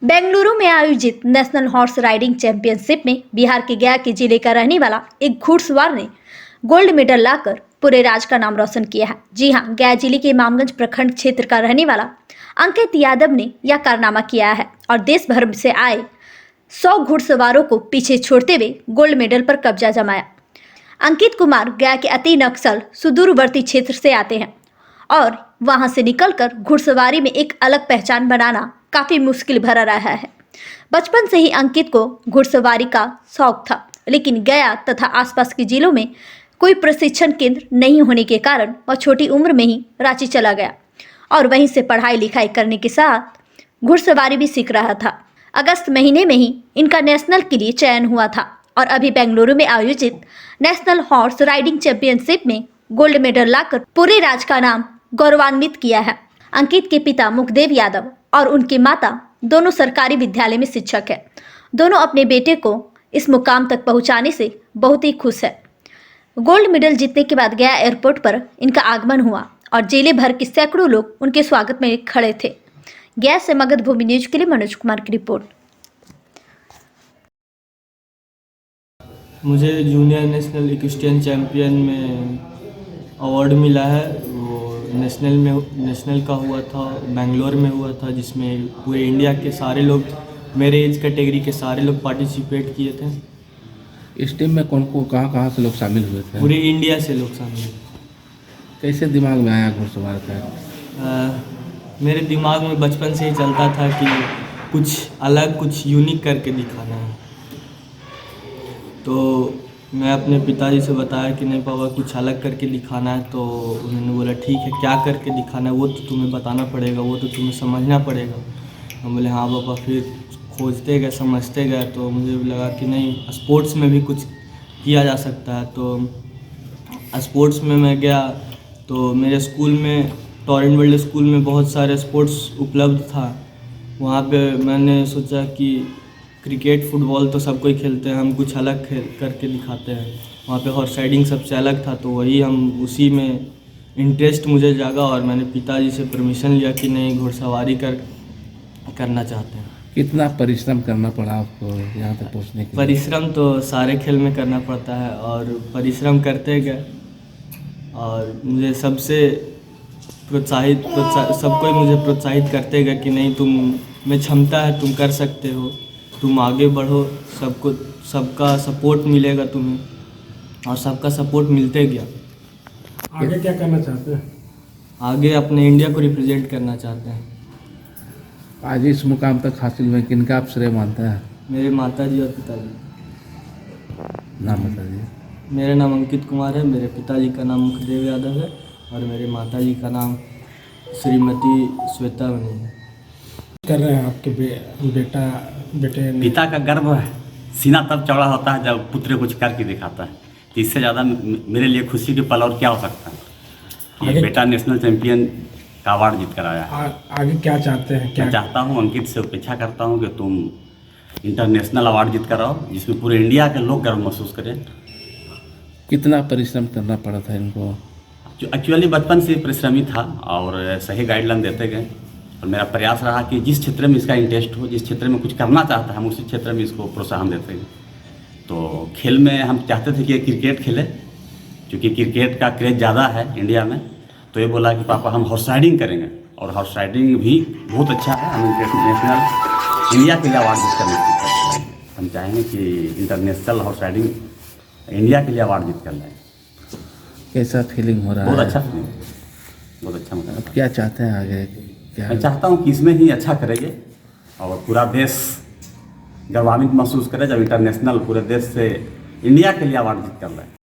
बेंगलुरु में आयोजित national horse riding championship में बिहार के गया के जिले का रहने वाला एक घुड़सवार ने गोल्ड मेडल लाकर पूरे राज्य का नाम रोशन किया है। जी हां, गया जिले के इमामगंज प्रखंड क्षेत्र का रहने वाला अंकित यादव ने यह कारनामा किया है और देश भर से आए 100 घुड़सवारों को पीछे छोड़ते हुए गोल्ड मेडल पर कब्जा जमाया। अंकित कुमार गया के अति नक्सल सुदूरवर्ती क्षेत्र से आते हैं और वहां से निकलकर घुड़सवारी में एक अलग पहचान बनाना काफी मुश्किल भरा रहा है। बचपन से ही अंकित को घुड़सवारी का शौक था, लेकिन गया तथा आसपास के जिलों में कोई प्रशिक्षण केंद्र नहीं होने के कारण वह छोटी उम्र में ही रांची चला गया और वहीं से पढ़ाई लिखाई करने के साथ घुड़सवारी भी सीख रहा था। अगस्त महीने में ही इनका नेशनल के लिए चयन हुआ था और अभी बेंगलुरु में आयोजित नेशनल हॉर्स राइडिंग चैंपियनशिप में गोल्ड मेडल लाकर पूरे राज्य का नाम गौरवान्वित किया है। अंकित के पिता मुखदेव यादव और उनकी माता दोनों सरकारी विद्यालय में शिक्षक है। दोनों अपने बेटे को इस मुकाम तक पहुंचाने से बहुत ही खुश है। गोल्ड मेडल जीतने के बाद गया एयरपोर्ट पर इनका आगमन हुआ और जिले भर के सैकड़ों लोग उनके स्वागत में खड़े थे। गया से मगध भूमि न्यूज के लिए मनोज कुमार की रिपोर्ट। मुझे जूनियर नेशनल इक्वेस्ट्रियन चैंपियन में अवार्ड मिला है। वो नेशनल का हुआ था, बेंगलोर में हुआ था, जिसमें पूरे इंडिया के सारे लोग, मेरे एज कैटेगरी के सारे लोग पार्टिसिपेट किए थे। इस टीम में कहाँ से लोग शामिल हुए थे? पूरे इंडिया से लोग शामिल हुए। कैसे दिमाग में आया घुड़सवार का? मेरे दिमाग में बचपन से ही चलता था कि कुछ अलग, कुछ यूनिक करके दिखाना है। तो मैं अपने पिताजी से बताया कि नहीं पापा, कुछ अलग करके दिखाना है। तो उन्होंने बोला ठीक है, क्या करके दिखाना है वो तो तुम्हें बताना पड़ेगा, वो तो तुम्हें समझना पड़ेगा। हम बोले हाँ पापा। फिर खोजते गए, समझते गए, तो मुझे लगा कि नहीं, स्पोर्ट्स में भी कुछ किया जा सकता है। तो स्पोर्ट्स में मैं गया तो मेरे स्कूल में, टॉरेंट वर्ल्ड स्कूल में बहुत सारे स्पोर्ट्स उपलब्ध था। वहाँ पे मैंने सोचा कि क्रिकेट, फुटबॉल तो सब कोई खेलते हैं, हम कुछ अलग करके दिखाते हैं। वहाँ पे हॉर्स राइडिंग सबसे अलग था, तो वही हम उसी में इंटरेस्ट मुझे जागा और मैंने पिताजी से परमिशन लिया कि नहीं, घुड़सवारी करना चाहते हैं। कितना परिश्रम करना पड़ा आपको यहाँ तक पहुँचने के लिए? परिश्रम तो सारे खेल में करना पड़ता है और परिश्रम करते गए और मुझे सबसे सब कोई मुझे प्रोत्साहित करते गए कि नहीं, तुम में क्षमता है, तुम कर सकते हो, तुम आगे बढ़ो, सबका सपोर्ट मिलेगा तुम्हें। और सबका सपोर्ट मिलते गया। आगे क्या करना चाहते हैं? आगे अपने इंडिया को रिप्रेजेंट करना चाहते हैं। आज इस मुकाम तक हासिल हुए, किनका आप श्रेय मानते हैं? मेरे माताजी और पिताजी। नाम बता दीजिए। मेरा नाम अंकित कुमार है, मेरे पिताजी का नाम मुखदेव यादव है और मेरे माताजी का नाम श्रीमती श्वेता बनी है। कर रहे हैं आपके बेटे पिता का गर्व है, सीना तब चौड़ा होता है जब पुत्र कुछ करके दिखाता है। तो इससे ज़्यादा मेरे लिए खुशी के पल और क्या हो सकता है। ये बेटा नेशनल चैंपियन का अवार्ड जीत कर आया है। आगे क्या चाहते हैं? क्या मैं चाहता हूँ, अंकित से अपेक्षा करता हूँ कि तुम इंटरनेशनल अवार्ड जीत कर आओ, जिसमें पूरे इंडिया के लोग गर्व महसूस करें। कितना परिश्रम करना पड़ा था इनको? एक्चुअली बचपन से परिश्रमी था और सही गाइडलाइन देते गए और मेरा प्रयास रहा कि जिस क्षेत्र में इसका इंटरेस्ट हो, जिस क्षेत्र में कुछ करना चाहता है, हम उसी क्षेत्र में इसको प्रोत्साहन देते हैं। तो खेल में हम चाहते थे कि क्रिकेट खेले, क्योंकि क्रिकेट का क्रेज ज़्यादा है इंडिया में। तो ये बोला कि पापा हम हॉर्स राइडिंग करेंगे और हॉर्स राइडिंग भी बहुत अच्छा है। हम इंटरनेशनल इंडिया के लिए अवार्ड जीत कर हम चाहेंगे कि इंटरनेशनल हॉर्स राइडिंग इंडिया के लिए अवार्ड जीत कर लाए। कैसा फीलिंग हो रहा है? बहुत अच्छा फीलिंग, बहुत अच्छा। मतलब क्या चाहते हैं आगे? मैं चाहता हूँ कि इसमें ही अच्छा करेंगे और पूरा देश गौरवान्वित महसूस करे जब इंटरनेशनल पूरे देश से इंडिया के लिए अवार्ड जीत कर रहे हैं।